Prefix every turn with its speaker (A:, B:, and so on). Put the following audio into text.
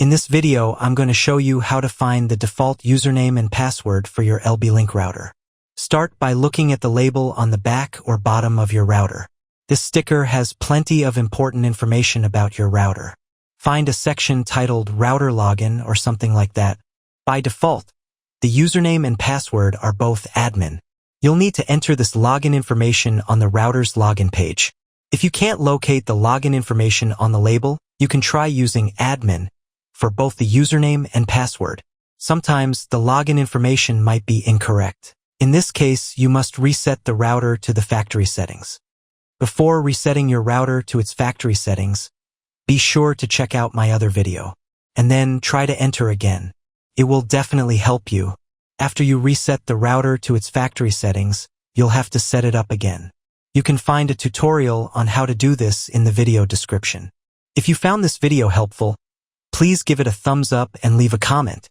A: In this video, I'm going to show you how to find the default username and password for your LB-Link router. Start by looking at the label on the back or bottom of your router. This sticker has plenty of important information about your router. Find a section titled Router Login or something like that. By default, the username and password are both admin. You'll need to enter this login information on the router's login page. If you can't locate the login information on the label, you can try using admin for both the username and password. Sometimes the login information might be incorrect. In this case, you must reset the router to the factory settings. Before resetting your router to its factory settings, be sure to check out my other video, and then try to enter again. It will definitely help you. After you reset the router to its factory settings, you'll have to set it up again. You can find a tutorial on how to do this in the video description. If you found this video helpful, please give it a thumbs up and leave a comment.